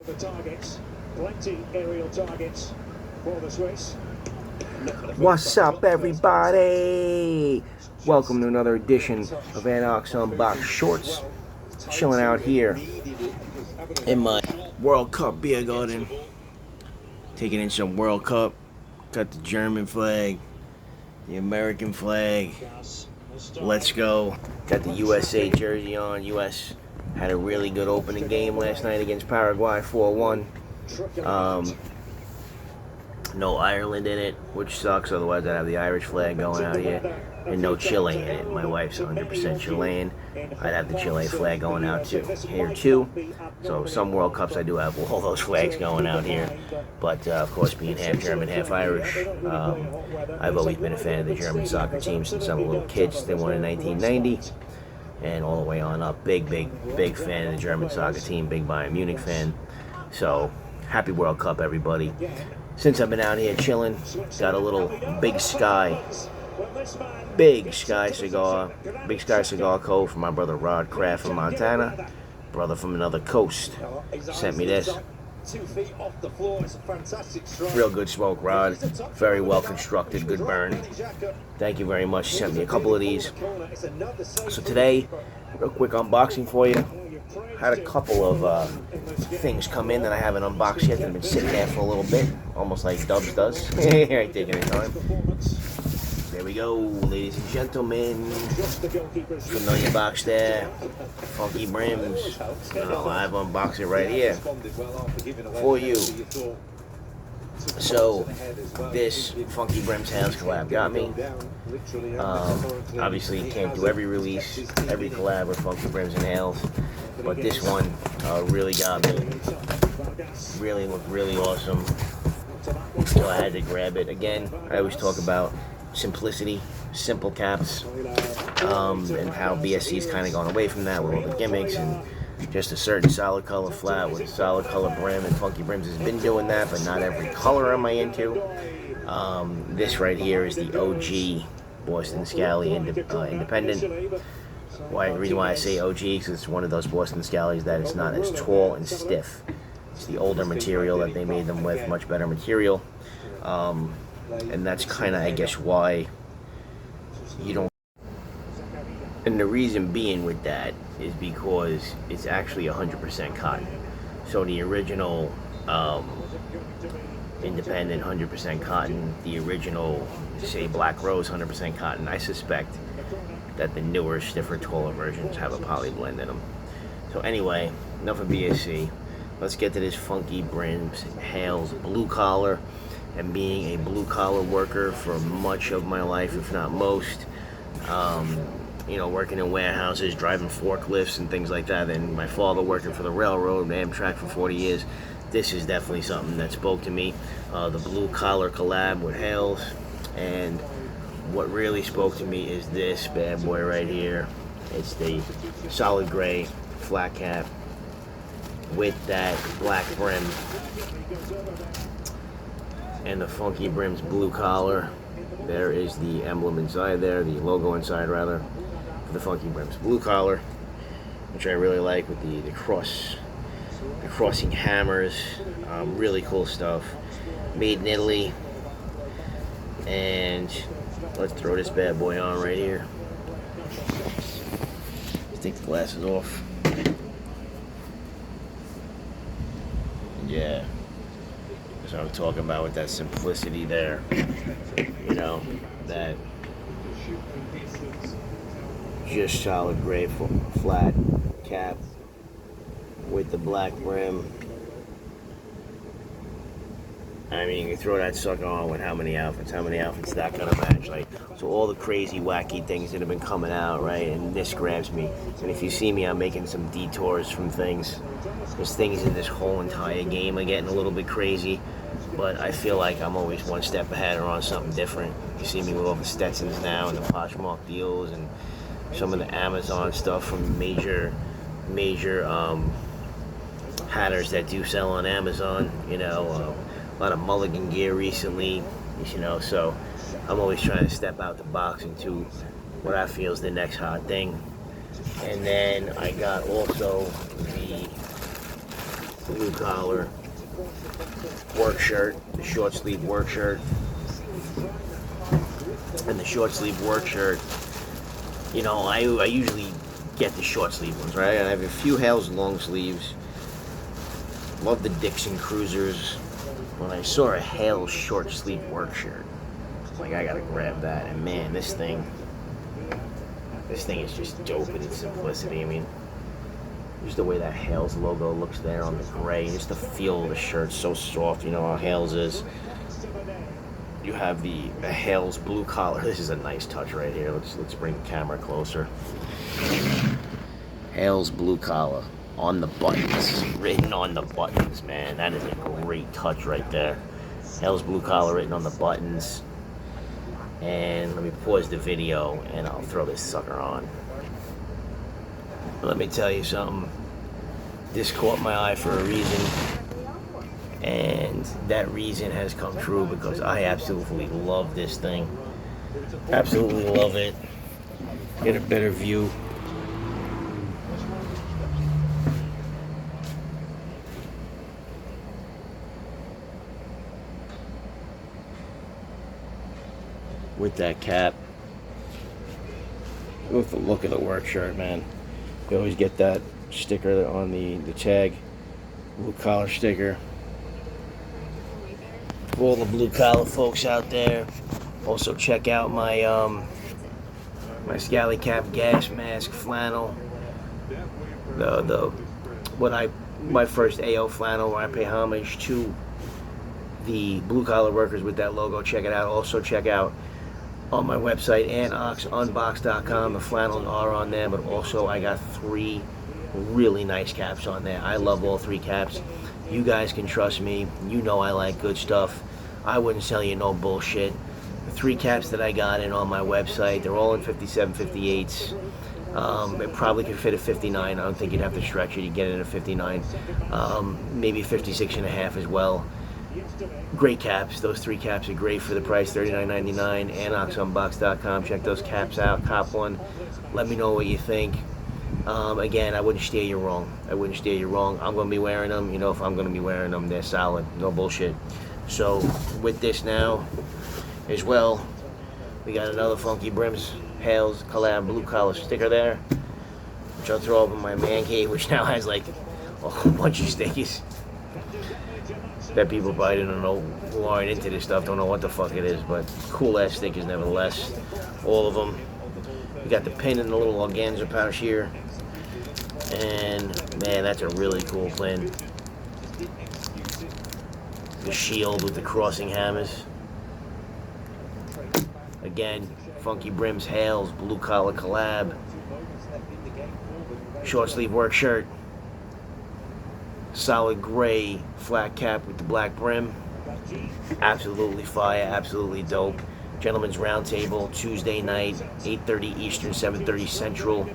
The targets, plenty aerial targets for the Swiss. What's up, everybody? Welcome to another edition of Unbox Shorts. Chilling out here in my World Cup beer garden, taking in some World Cup. Got the German flag, the American flag. Let's go. Got the USA jersey on. US had a really good opening game last night against Paraguay, 4-1. No Ireland in it, which sucks. Otherwise, I'd have the Irish flag going out here. And no Chile in it. My wife's 100% Chilean. I'd have the Chile flag going out here too. So some World Cups I do have all those flags going out here. But of course, being half German, half Irish, I've always been a fan of the German soccer team since I'm a little kid. They won in 1990. And all the way on up. Big fan of the German soccer team. Big Bayern Munich fan. So, happy World Cup, everybody. Since I've been out here chilling, got a little Big Sky cigar code from my brother Rod Kraft from Montana. Brother from another coast sent me this. Real good smoke, Rod. Very well constructed, good burn. Thank you very much. He sent me a couple of these. So today, real quick unboxing for you. Had a couple of things come in that I haven't unboxed yet that have been sitting there for a little bit, almost like Dubs does. Ain't taking his time. There we go, ladies and gentlemen. Familiar box there. Funky Brims. I've unboxed it right here for you. So, this Funky Brims Hales collab got me. Obviously, you can't do every release, every collab with Funky Brims and Hales, but this one really got me. Really looked really awesome. So I had to grab it. Again, I always talk about simplicity, simple caps, and how BSC's kind of gone away from that with all the gimmicks and just a certain solid color flat with a solid color brim, and Funky Brims has been doing that, but not every color am I into. This right here is the OG Boston Scally Independent. The reason why I say OG is because it's one of those Boston Scallies that it's not as tall and stiff. It's the older material that they made them with, much better material. And that's kind of, I guess, why you don't. And the reason being with that is because it's actually 100% cotton. So the original Independent 100% cotton, the original, say, Black Rose 100% cotton, I suspect that the newer, stiffer, taller versions have a poly blend in them. So anyway, enough of BSC. Let's get to this Funky Brims Hales blue collar. And being a blue collar worker for much of my life, if not most, working in warehouses, driving forklifts and things like that, and my father working for the railroad, Amtrak for 40 years, this is definitely something that spoke to me. The blue collar collab with Hales, and what really spoke to me is this bad boy right here. It's the solid gray flat cap with that black brim and the Funky Brims blue collar. There is the emblem inside there, the logo inside rather, for the Funky Brims blue collar, which I really like with the crossing hammers. Really cool stuff. Made in Italy. And let's throw this bad boy on right here. Let's take the glasses off. Yeah. That's what I'm talking about with that simplicity there. That just solid gray flat cap with the black brim. I mean, you throw that sucker on with how many outfits that gonna match? Like, so all the crazy, wacky things that have been coming out, right? And this grabs me. And if you see me, I'm making some detours from things. There's things in this whole entire game are getting a little bit crazy, but I feel like I'm always one step ahead or on something different. You see me with all the Stetsons now and the Poshmark deals and some of the Amazon stuff from major hatters that do sell on Amazon. A lot of mulligan gear recently, so I'm always trying to step out the box into what I feel is the next hot thing. And then I got also the blue collar work shirt, the short sleeve work shirt. And the short sleeve work shirt, you know, I usually get the short sleeve ones, right? I have a few Hales long sleeves. Love the Dixon Cruisers. When I saw a Hales short sleeve work shirt, like, I gotta grab that. And man, this thing is just dope in its simplicity. I mean, just the way that Hales logo looks there on the gray, just the feel of the shirt, so soft. You know how Hales is. You have the Hales blue collar. This is a nice touch right here. Let's bring the camera closer. Hales blue collar on the buttons, written on the buttons, man. That is a great touch right there. Hales blue collar written on the buttons. And let me pause the video and I'll throw this sucker on. Let me tell you something. This caught my eye for a reason. And that reason has come true because I absolutely love this thing. Absolutely love it. Get a better view. With that cap. With the look of the work shirt, man. You always get that sticker on the tag. Blue collar sticker. For all the blue collar folks out there. Also check out my my Scally Cap gas mask flannel. My first AO flannel where I pay homage to the blue collar workers with that logo. Check it out. Also check out on my website, Unbox.com. The flannels are on there, but also I got 3 really nice caps on there. I love all 3 caps. You guys can trust me. You know I like good stuff. I wouldn't sell you no bullshit. The 3 caps that I got in on my website, they're all in 57, 58s. It probably could fit a 59. I don't think you'd have to stretch it. You get it in a 59. Maybe 56 and a half as well. Great caps. Those 3 caps are great for the price, $39.99. Unbox.com. Check those caps out. Cop one. Let me know what you think. Again, I wouldn't steer you wrong. I wouldn't steer you wrong. I'm going to be wearing them. You know, if I'm going to be wearing them, they're solid. No bullshit. So, with this now, as well, we got another funky Brims Hales collab blue collar sticker there, which I'll throw up in my man cave, which now has like a whole bunch of stickers that people probably don't know, who aren't into this stuff, don't know what the fuck it is, but cool ass stickers nevertheless, all of them. We got the pin in the little organza pouch here, and man, that's a really cool pin. The shield with the crossing hammers. Again, funky Brims Hales blue collar collab. Short sleeve work shirt. Solid gray flat cap with the black brim. Absolutely fire, absolutely dope. Gentlemen's Roundtable, Tuesday night, 8:30 Eastern, 7:30 Central.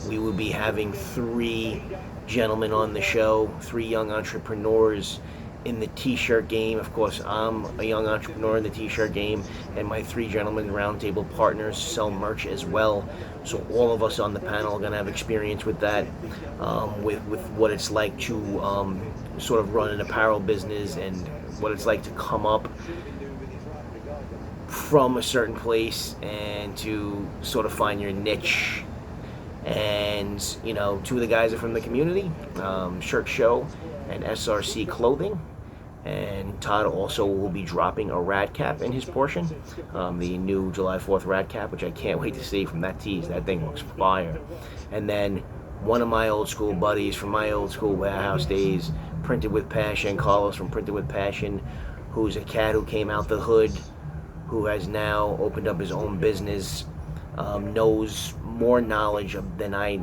We will be having 3 gentlemen on the show, 3 young entrepreneurs in the t-shirt game. Of course, I'm a young entrepreneur in the t-shirt game, and my 3 gentlemen roundtable partners sell merch as well. So all of us on the panel are going to have experience with that, with what it's like to sort of run an apparel business and what it's like to come up from a certain place and to sort of find your niche. And, you know, 2 of the guys are from the community, Shirt Show and SRC Clothing. And Todd also will be dropping a rad cap in his portion, the new July 4th rad cap, which I can't wait to see from that tease. That thing looks fire. And then one of my old school buddies from my old school warehouse days, Printed with Passion, Carlos from Printed with Passion, who's a cat who came out the hood, who has now opened up his own business, knows more knowledge than I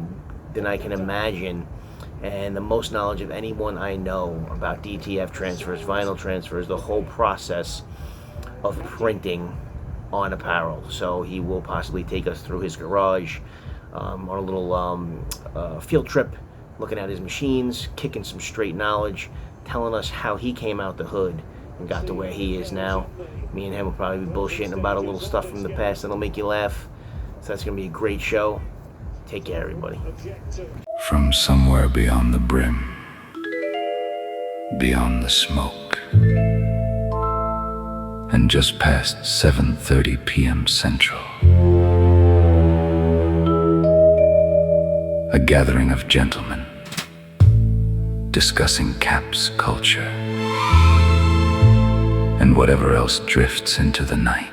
can imagine, and the most knowledge of anyone I know about DTF transfers, vinyl transfers, the whole process of printing on apparel. So he will possibly take us through his garage on a little field trip, looking at his machines, kicking some straight knowledge, telling us how he came out the hood and got to where he is now. Me and him will probably be bullshitting about a little stuff from the past that'll make you laugh. So that's going to be a great show. Take care, everybody. From somewhere beyond the brim, beyond the smoke. And just past 7:30 p.m. Central, a gathering of gentlemen discussing Cap's culture and whatever else drifts into the night.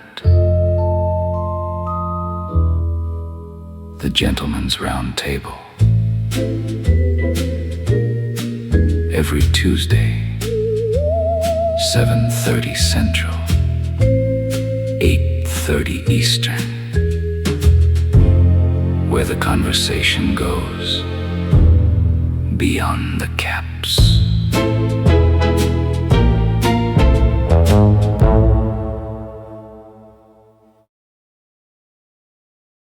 The Gentleman's Round Table. Every Tuesday, 7:30 Central, 8:30 Eastern, where the conversation goes beyond the caps.